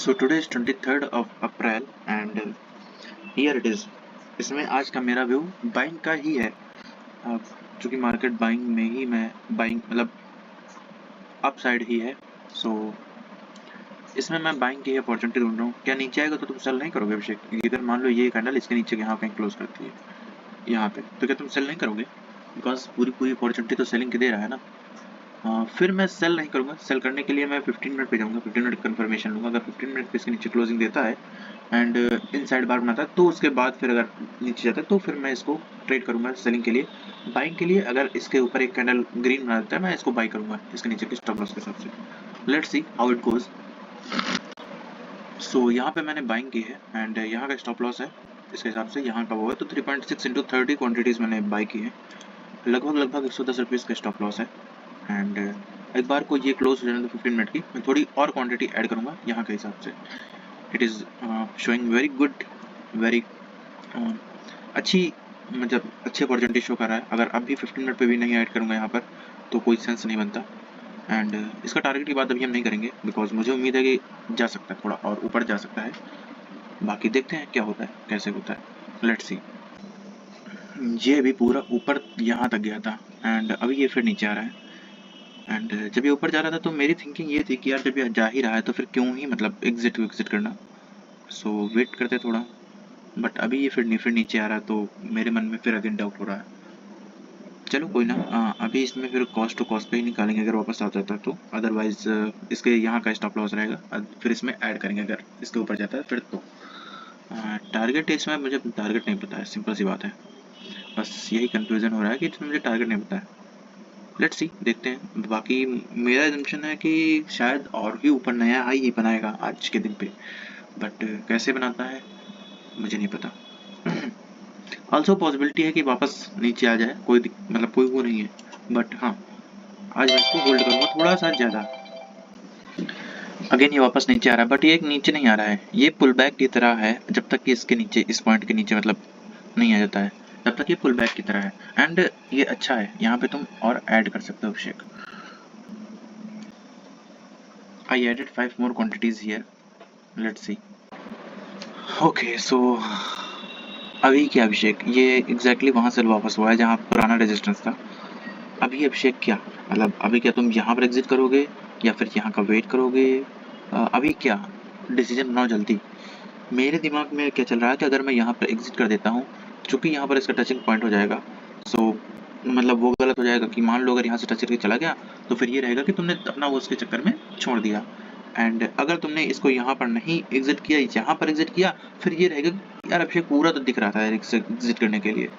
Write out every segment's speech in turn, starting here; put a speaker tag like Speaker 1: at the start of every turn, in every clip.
Speaker 1: So today is 23rd of April and here it is। इसमें आज का मेरा व्यू बाइंग का ही है। चूँकि मार्केट बाइंग में ही मैं बाइंग मतलब अप साइड ही है, सो इसमें मैं बाइंग की अपॉर्चुनिटी ढूंढ रहा हूँ। क्या नीचे आएगा तो तुम सेल नहीं करोगे अभिषेक? अगर मान लो ये कैंडल इसके नीचे यहाँ कहीं क्लोज करती है यहाँ पे, तो क्या तुम सेल नहीं करोगे? बिकॉज पूरी अपॉर्चुनिटी तो सेलिंग की दे रहा है ना। फिर मैं सेल नहीं करूँगा। सेल करने के लिए मैं 15 मिनट पे जाऊँगा, 15 मिनट कन्फर्मेशन लूँगा। अगर 15 मिनट पे इसके नीचे क्लोजिंग देता है एंड इनसाइड बार बनाता है तो उसके बाद फिर अगर नीचे जाता है तो फिर मैं इसको ट्रेड करूँगा सेलिंग के लिए। बाइंग के लिए अगर इसके ऊपर एक कैंडल ग्रीन बना देता है मैं इसको बाई करूँगा इसके नीचे के स्टॉप लॉस के हिसाब से। Let's see how it goes. So यहाँ पे मैंने बाइंग की है एंड यहाँ का स्टॉप लॉस है इसके हिसाब से, यहाँ का वो है तो 3.6 इंटू 30 क्वान्टिटीज़ मैंने बाई की है। लगभग 110 रुपीज़ का स्टॉप लॉस है एंड एक बार को ये क्लोज हो जाने तो 15 मिनट की मैं थोड़ी और क्वांटिटी ऐड करूँगा यहाँ के हिसाब से। It is showing very good, very अच्छी मतलब अच्छी अपॉर्चुनिटी शो कर रहा है। अगर अभी 15 मिनट पे भी नहीं ऐड करूँगा यहाँ पर तो कोई सेंस नहीं बनता एंड इसका टारगेट की बात अभी हम नहीं करेंगे बिकॉज मुझे उम्मीद है कि जा सकता है, थोड़ा और ऊपर जा सकता है। बाकी देखते हैं क्या होता है, कैसे होता है, लेट्स सी। ये अभी पूरा ऊपर यहाँ तक गया था एंड अभी ये फिर नीचे आ रहा है एंड जब ये ऊपर जा रहा था तो मेरी थिंकिंग ये थी कि यार जब ये जा ही रहा है तो फिर क्यों ही मतलब एग्जिट करना। सो वेट करते थोड़ा, बट अभी ये फिर नीचे आ रहा है तो मेरे मन में फिर अगेन डाउट हो रहा है। चलो कोई ना, अभी इसमें फिर कॉस्ट टू कॉस्ट पे ही निकालेंगे अगर वापस आ जाता है तो, अदरवाइज इसके यहाँ का स्टॉप लॉस रहेगा फिर इसमें ऐड करेंगे अगर इसके ऊपर जाता है फिर तो। टारगेट इसमें मुझे टारगेट नहीं पता है, सिंपल सी बात है। बस यही कंफ्यूजन हो रहा है कि इसमें मुझे टारगेट नहीं पता है। लेट्स सी, देखते हैं। बाकी मेरा एजम्पशन है कि शायद और भी ऊपर नया हाई ही बनाएगा आज के दिन पे, बट कैसे बनाता है मुझे नहीं पता। ऑल्सो पॉसिबिलिटी है कि वापस नीचे आ जाए, कोई मतलब कोई वो नहीं है, बट हाँ आज मैं इसको होल्ड करूँगा थोड़ा सा ज़्यादा। अगेन ये वापस नीचे आ रहा है बट ये एक नीचे नहीं आ रहा है, ये पुल बैक की तरह है जब तक कि इसके नीचे इस पॉइंट के नीचे मतलब नहीं आ जाता है तब तक ये पुल बैक की तरह है एंड ये अच्छा है। यहाँ पे तुम और ऐड कर सकते हो अभिषेक। I added 5 more quantities here. Let's see. Okay, so अभी क्या अभिषेक, ये एग्जैक्टली वहाँ से वापस हुआ है जहाँ पुराना रेजिस्टेंस था। अभी अभिषेक क्या मतलब अभी क्या तुम यहाँ पर एग्जिट करोगे या फिर यहाँ का वेट करोगे? अभी क्या डिसीजन बनाओ जल्दी। मेरे दिमाग में क्या चल रहा है कि अगर मैं यहाँ पर एग्जिट कर देता हूँ, चूँकि यहाँ पर इसका टचिंग पॉइंट हो जाएगा, सो मतलब वो गलत हो जाएगा कि मान लो अगर यहाँ से टच करके चला गया तो फिर ये रहेगा कि तुमने अपना वो उसके चक्कर में छोड़ दिया एंड अगर तुमने इसको यहाँ पर नहीं एग्जिट किया, यहाँ पर एग्जिट किया, फिर ये रहेगा यार अभिषेक पूरा तो दिख रहा था एग्जिट करने के लिए।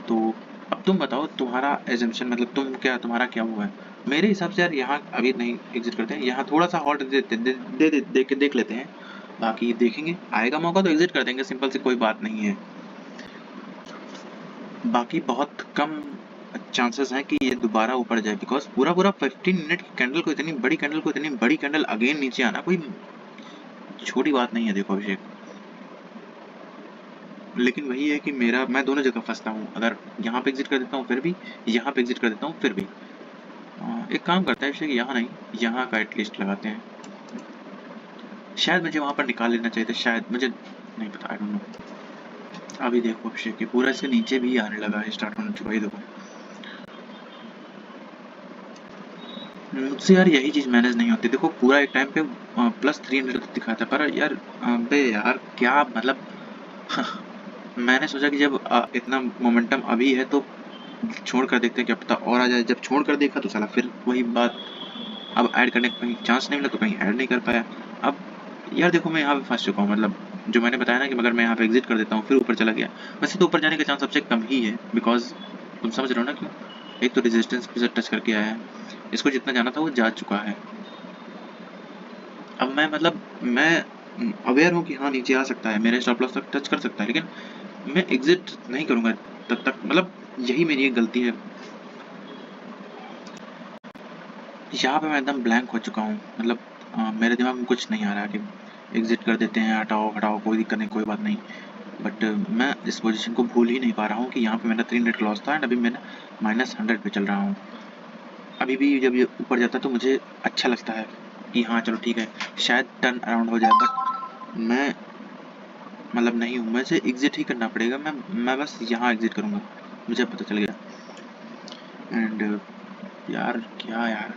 Speaker 1: तो अब तुम बताओ तुम्हारा एजम्पशन मतलब तुम्हारा क्या हुआ है? मेरे हिसाब से यार यहाँ अभी नहीं एग्जिट करते हैं, यहाँ थोड़ा सा हॉल्ट देख लेते हैं। बाकी देखेंगे, आएगा मौका तो एग्जिट कर देंगे, सिंपल सी कोई बात नहीं है। बाकी बहुत कम चांसेस हैं कि ये दोबारा ऊपर जाए बिकॉज पूरा 15 मिनट की कैंडल को इतनी बड़ी कैंडल अगेन नीचे आना कोई छोटी बात नहीं है। देखो अभिषेक, लेकिन वही है कि मैं दोनों जगह फंसता हूँ। अगर यहाँ पे एग्जिट कर देता हूँ फिर भी, यहाँ पे एग्जिट कर देता हूँ फिर भी। एक काम करता है अभिषेक, यहाँ नहीं यहाँ का एटलीस्ट लगाते हैं। शायद मुझे वहाँ पर निकाल लेना चाहिए था, शायद, मुझे नहीं पता, आई डोंट नो। अभी देखो अभिषेक ये पूरा इसके नीचे भी आने लगा है, स्टार्ट होने चुका है, देखो। मुझसे यार यही चीज़ मैनेज नहीं होती। देखो पूरा एक टाइम पे प्लस 300 तक दिखाया था पर यार बे यार क्या मतलब मैंने सोचा कि जब इतना मोमेंटम अभी है तो छोड़ कर देखते हैं क्या पता और आ जाए। जब छोड़ कर देखा तो साला फिर वही बात, अब ऐड करने का कहीं चांस नहीं मिला तो कहीं ऐड नहीं कर पाया। अब यार देखो मैं यहाँ पे फंस चुका हूँ, मतलब जो मैंने बताया ना कि अगर मैं यहाँ पे एग्जिट कर देता हूँ फिर ऊपर चला गया, वैसे तो ऊपर जाने का चांस सबसे कम ही है बिकॉज तुम समझ रहे हो ना क्यों। एक तो रेजिस्टेंस पे टच करके आया है, इसको जितना जाना था वो जा चुका है। अब मैं मतलब मैं अवेयर हूँ कि हाँ नीचे आ सकता है, मेरे स्टॉप लॉस तक टच कर सकता है, लेकिन मैं एग्जिट नहीं करूँगा तब तक। मतलब यही मेरी एक गलती है। यहाँ पे मैं एकदम ब्लैंक हो चुका हूँ, मतलब मेरे दिमाग में कुछ नहीं आ रहा कि एग्जिट कर देते हैं, हटाओ कोई दिक्कत नहीं, कोई बात नहीं। बट मैं इस पोजीशन को भूल ही नहीं पा रहा हूँ कि यहाँ पे मेरा 3 मिनट लॉस था एंड अभी मैं -100 पे चल रहा हूँ। अभी भी जब ये ऊपर जाता है तो मुझे अच्छा लगता है कि हाँ चलो ठीक है शायद टर्न अराउंड हो जाए, बट मैं मतलब नहीं हूँ, मुझे एग्जिट ही करना पड़ेगा। मैं बस यहाँ एग्जिट करूँगा, मुझे पता चल गया। एंड यार क्या यार,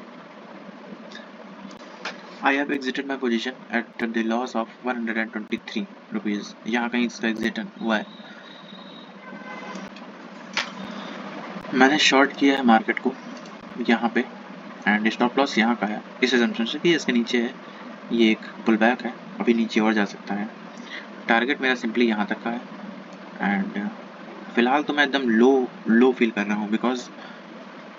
Speaker 1: I have exited my position at the loss of 123 rupees. यहाँ कहीं इसका एग्जिट हुआ है। मैंने शॉर्ट किया है मार्केट को यहाँ पे, एंड स्टॉप लॉस यहाँ का है इस assumption से कि इसके नीचे है, ये एक पुल बैक है, अभी नीचे और जा सकता है। टारगेट मेरा सिंपली यहाँ तक का है। एंड फिलहाल तो मैं एकदम लो फील कर रहा हूँ, बिकॉज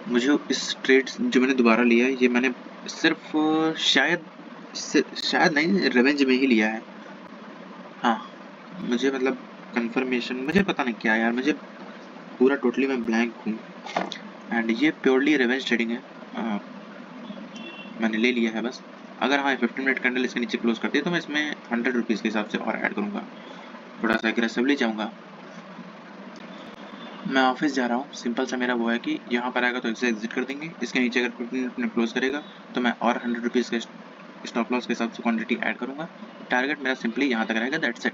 Speaker 1: मुझे इस ट्रेड जो मैंने दोबारा लिया है, ये मैंने सिर्फ शायद नहीं, रिवेंज में ही लिया है। हाँ मुझे मतलब कंफर्मेशन, मुझे पता नहीं क्या यार, मुझे पूरा टोटली मैं ब्लैंक हूँ। एंड ये प्योरली रिवेंज ट्रेडिंग है, मैंने ले लिया है बस। अगर हाँ 15 मिनट कैंडल इसके नीचे क्लोज करती है तो मैं इसमें 100 रुपीज़ के हिसाब से और ऐड करूँगा, थोड़ा सा एग्रेसिवली जाऊँगा। मैं ऑफिस जा रहा हूँ, सिंपल सा मेरा वो है कि यहाँ पर आएगा तो इसे एग्जिट कर देंगे, इसके नीचे अगर 15 मिनट में क्लोज करेगा तो मैं और 100 रुपीज़ के स्टॉप लॉस के हिसाब से क्वांटिटी ऐड करूँगा। टारगेट मेरा सिंपली यहाँ तक रहेगा, दैट्स इट।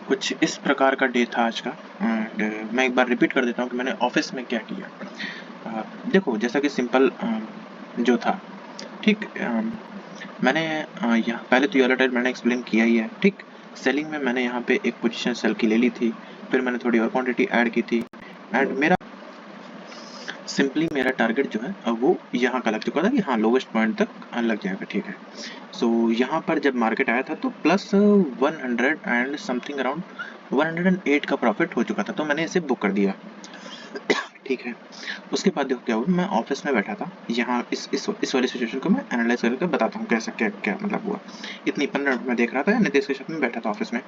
Speaker 1: कुछ इस प्रकार का डे था आज का। एंड मैं एक बार रिपीट कर देता हूँ कि मैंने ऑफिस में क्या किया। देखो जैसा कि सिंपल जो था, ठीक, मैंने यहाँ पहले तो यूरो ट्रेड मैंने एक्सप्लेन किया ही है, ठीक। सेलिंग में मैंने यहाँ पे एक पोजीशन सेल की ले ली थी, फिर मैंने थोड़ी और क्वांटिटी ऐड की थी, एंड मेरा सिंपली मेरा टारगेट जो है वो यहाँ का लग चुका था कि हाँ लोवेस्ट पॉइंट तक लग जाएगा, ठीक है। सो यहाँ पर जब मार्केट आया था तो प्लस 100 एंड समथिंग अराउंड 108 का प्रॉफिट हो चुका था, तो मैंने इसे बुक कर दिया, ठीक है। उसके बाद देखो क्या हुआ, मैं ऑफिस में बैठा था, यहाँ इस वाली सिचुएशन को मैं एनालाइज करके बताता हूँ कैसा क्या क्या मतलब हुआ। इतनी 15 मिनट में देख रहा था, नीतीश के शब्द में बैठा था ऑफिस में,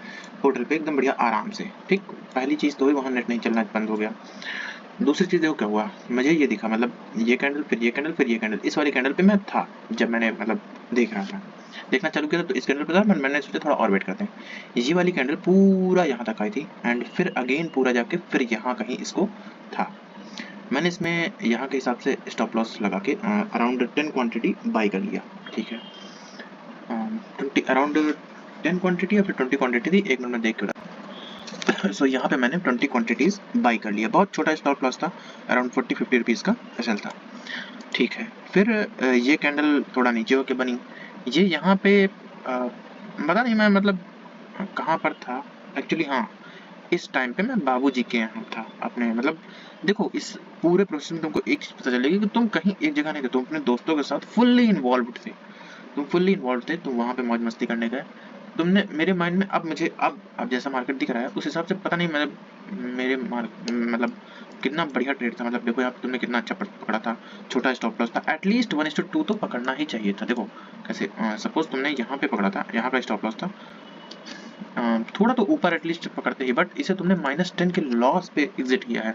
Speaker 1: होटल पे एकदम बढ़िया आराम से, ठीक। पहली चीज़ तो हुई वहाँ नेट नहीं चलना बंद हो गया। दूसरी चीज़ देखो क्या हुआ, मुझे ये दिखा मतलब ये कैंडल फिर ये कैंडल फिर ये कैंडल, इस वाली कैंडल पे मैं था जब मैंने मतलब देख रहा था, देखना चालू किया था, तो इस कैंडल पे था, मैंने सोचा थोड़ा और वेट करते हैं। ये वाली कैंडल पूरा यहाँ तक आई थी, एंड फिर अगेन पूरा जाके फिर यहाँ कहीं इसको था। मैंने इसमें यहाँ के हिसाब से स्टॉप लॉस लगा के अराउंड 10 क्वांटिटी बाई कर लिया, ठीक है। 20 अराउंड 10 क्वांटिटी या फिर 20 क्वांटिटी थी, एक मिनट में देख के सो यहाँ पे मैंने 20 क्वांटिटीज बाई कर लिया। बहुत छोटा स्टॉप लॉस था, अराउंड 40-50 रुपीज़ का एसएल था, ठीक है। फिर ये कैंडल थोड़ा नीचे होके बनी, ये यहाँ पे पता नहीं मैं मतलब कहाँ पर था एक्चुअली। हाँ इस टाइम पे मैं बाबूजी के यहाँ था अपने, मतलब देखो इस पूरे प्रोसेस में तुमको एक चीज़ पता चलेगी कि तुम कहीं एक जगह नहीं थे, तुम अपने दोस्तों के साथ फुल्ली इन्वॉल्व थे, तुम वहाँ पे मौज मस्ती करने गए। तुमने मेरे माइंड में अब मुझे अब जैसा मार्केट दिख रहा है उस हिसाब से पता नहीं मतलब मेरे मतलब कितना बढ़िया ट्रेड था, मतलब देखो यहाँ पे तुमने कितना अच्छा पकड़ा था, छोटा स्टॉप लॉस था, एटलीस्ट 1:2 तो पकड़ना ही चाहिए था। देखो कैसे सपोज तुमने यहाँ पे पकड़ा था, यहाँ का स्टॉप लॉस था, थोड़ा तो ऊपर एटलीस्ट पकड़ते ही, बट इसे तुमने -10 के लॉस पे एग्जिट किया है।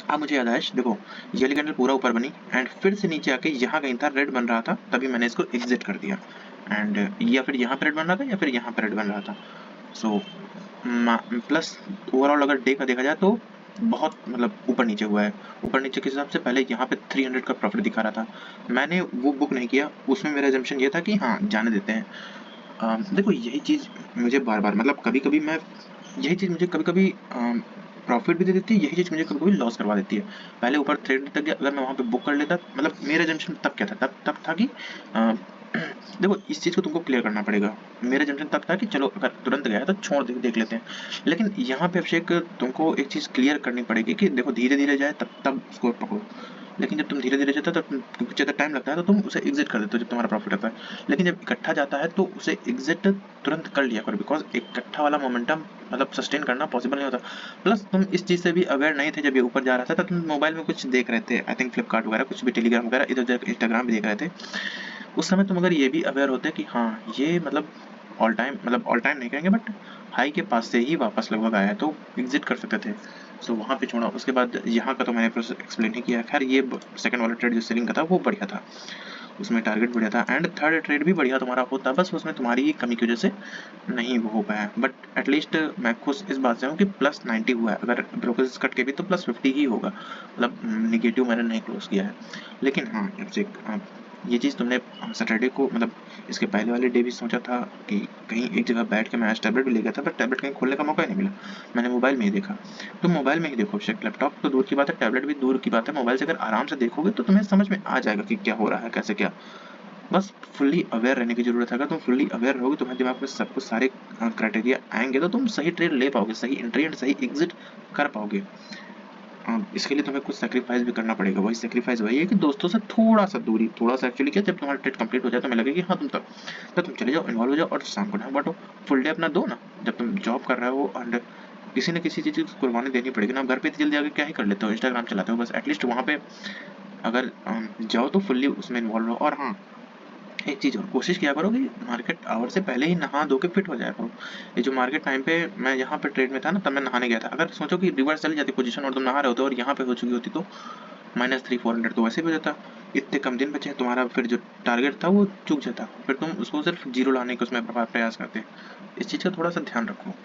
Speaker 1: अब मुझे याद आया, देखो ये वाली कैंडल पूरा ऊपर बनी एंड फिर से नीचे आके यहाँ कहीं था, रेड बन रहा था, तभी मैंने इसको एग्जिट कर दिया। एंड या फिर यहाँ पे रेड बन रहा था या फिर यहाँ पे रेड बन रहा था। सो प्लस ओवरऑल अगर डे का देखा जाए तो बहुत मतलब ऊपर नीचे हुआ है। ऊपर नीचे के हिसाब से पहले यहाँ पे 300 का प्रॉफिट दिखा रहा था, मैंने वो बुक नहीं किया, उसमें मेरा एजम्पशन ये था कि हाँ जाने देते हैं। देखो यही चीज़ मुझे बार बार मतलब कभी कभी मुझे कभी कभी प्रॉफिट भी दे देती है, यही चीज़ मुझे कभी कभी लॉस करवा देती है। पहले ऊपर थ्रेड तक गया, अगर मैं वहाँ पे बुक कर लेता, मतलब मेरा एजम्पशन तब क्या था, तब था कि देखो इस चीज़ को तुमको क्लियर करना पड़ेगा। मेरा एजम्पशन तब था कि चलो अगर तुरंत गया तो छोड़ देख लेते हैं, लेकिन यहाँ पे अभिषेक तुमको एक चीज़ क्लियर करनी पड़ेगी कि देखो धीरे धीरे जाए तब उसको पकड़ो, लेकिन जब तुम धीरे धीरे जाता है तो कुछ ज़्यादा टाइम लगता है तो तुम उसे एग्जिट कर देते हो जब तुम्हारा प्रॉफिट आता है, लेकिन जब इकट्ठा जाता है तो उसे एग्जिट तुरंत कर लिया करो, बिकॉज इकट्ठा वाला मोमेंटम मतलब सस्टेन करना पॉसिबल नहीं होता। प्लस तुम इस चीज़ से भी अवेयर नहीं थे जब ये ऊपर जा रहा था, तो तुम मोबाइल में कुछ देख रहे थे, आई थिंक फ्लिपकार्ट वगैरह कुछ भी, टेलीग्राम वगैरह, इधर उधर इंस्टाग्राम भी देख रहे थे। उस समय तुम अगर ये भी अवेयर होते कि हाँ ये मतलब ऑल टाइम नहीं कहेंगे बट हाई के पास से ही वापस लगभग आया है, तो एग्जिट कर सकते थे। सो वहाँ पे छोड़ा। उसके बाद यहाँ का तो मैंने प्रोसेस एक्सप्लेन ही किया। खैर ये सेकंड वाला ट्रेड जो सेलिंग का था वो बढ़िया था, उसमें टारगेट बढ़िया था, एंड थर्ड ट्रेड भी बढ़िया तुम्हारा होता, बस उसमें तुम्हारी ही कमी की वजह से नहीं वो हो पाया। बट एटलीस्ट मैं खुश इस बात से हूँ कि +90 हुआ है, अगर ब्रोकर्स कट के भी तो +50 ही होगा, मतलब निगेटिव मैंने नहीं क्लोज किया है। लेकिन हाँ ये चीज़ तुमने सैटरडे को मतलब इसके पहले वाले डे भी सोचा था कि कहीं एक जगह बैठ के मैं आज टैबलेट भी ले गया था, बट टैबलेट कहीं खोलने का मौका ही नहीं मिला, मैंने मोबाइल में ही देखा। तुम मोबाइल में ही देखो अभिषेक, लैपटॉप तो दूर की बात है, टैबलेट भी दूर की बात है, मोबाइल से अगर आराम से देखोगे तो तुम्हें समझ में आ जाएगा कि क्या हो रहा है, कैसे क्या। बस फुल्ली अवेयर रहने की जरूरत है। अगर तुम फुल्ली अवेयर रहोगे, तुम्हारे दिमाग में सब कुछ सारे क्राइटेरिया आएंगे, तो तुम सही ट्रेड ले पाओगे, सही एंट्री एंड सही एग्जिट कर पाओगे। इसके लिए तुम्हें कुछ सेक्रीफाइस भी करना पड़ेगा। वही सेक्रीफाइस वही है कि दोस्तों से थोड़ा सा दूरी, थोड़ा सा एक्चुअली क्या, जब तुम्हारा ट्रेड कंप्लीट हो जाए तो हमें लगे कि हाँ तुम तब तुम चले जाओ, इन्वॉल्व हो जाओ और शाम को टाइम बांटो, फुल डे अपना दो ना। जब तुम जॉब कर रहे हो एंड किसी न किसी चीज़ की कुर्बानी देनी पड़ेगी ना। घर पे जल्दी आके क्या ही कर लेते हो, इंस्टाग्राम चलाते हो बस, एटलीस्ट वहाँ पे अगर जाओ तो फुल्ली उसमें इन्वॉल्व हो। और हाँ, एक चीज़ और कोशिश किया करो कि मार्केट आवर से पहले ही नहा धो के फिट हो जाया करो। ये जो मार्केट टाइम पे मैं यहाँ पे ट्रेड में था ना, तब मैं नहाने गया था, अगर सोचो कि रिवर्स चली जाती पोजीशन और तुम नहा रहे होते और यहाँ पे हो चुकी होती, तो -300-400 तो वैसे भी हो जाता। इतने कम दिन बचे हैं तुम्हारा, फिर जो टारगेट था वो चूक जाता, फिर तुम उसको सिर्फ जीरो लाने का उसमें प्रयास करते। इस चीज़ का थोड़ा सा ध्यान रखो।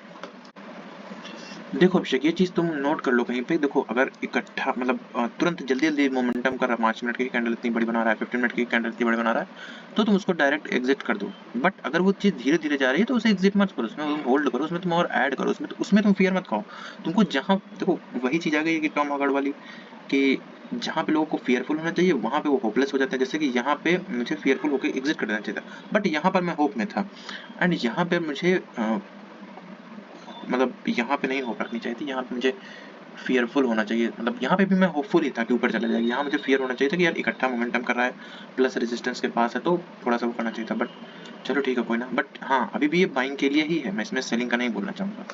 Speaker 1: देखो अभिषेक, ये चीज़ तुम नोट कर लो कहीं पे। देखो अगर इकट्ठा मतलब तुरंत जल्दी जल्दी मोमेंटम कर रहा है, 5 मिनट की कैंडल इतनी बड़ी बना रहा है, 15 मिनट की कैंडल इतनी बड़ी बना रहा है, तो तुम उसको डायरेक्ट एग्जिट कर दो। बट अगर वो चीज़ धीरे धीरे जा रही है तो उसे एग्जिट मत करो, उसमें तुम होल्ड करो, उसमें तुम और ऐड करो, उसमें तुम फियर मत खाओ। तुमको जहाँ देखो वही चीज़ आ गई कि टॉम हॉवर्ड वाली, कि जहाँ पे लोगों को फियरफुल होना चाहिए वहाँ पे वो होपलेस हो जाते हैं। जैसे कि यहाँ पे मुझे फियरफुल होकर एग्जिट कर देना चाहिए था, बट यहाँ पर मैं होप में था, एंड यहाँ पे मुझे मतलब यहाँ पे नहीं होप रखनी चाहिए थी, यहाँ पे मुझे फियरफुल होना चाहिए। मतलब यहाँ पे भी मैं होपफुल ही था कि ऊपर चला जाएगा, यहाँ मुझे फियर होना चाहिए था कि यार इकट्ठा मोमेंटम कर रहा है, प्लस रेजिस्टेंस के पास है, तो थोड़ा सा वो करना चाहिए था। बट चलो ठीक है, कोई ना। बट हाँ, अभी भी ये बाइंग के लिए ही है, मैं इसमें सेलिंग का नहीं बोलना चाहूँगा।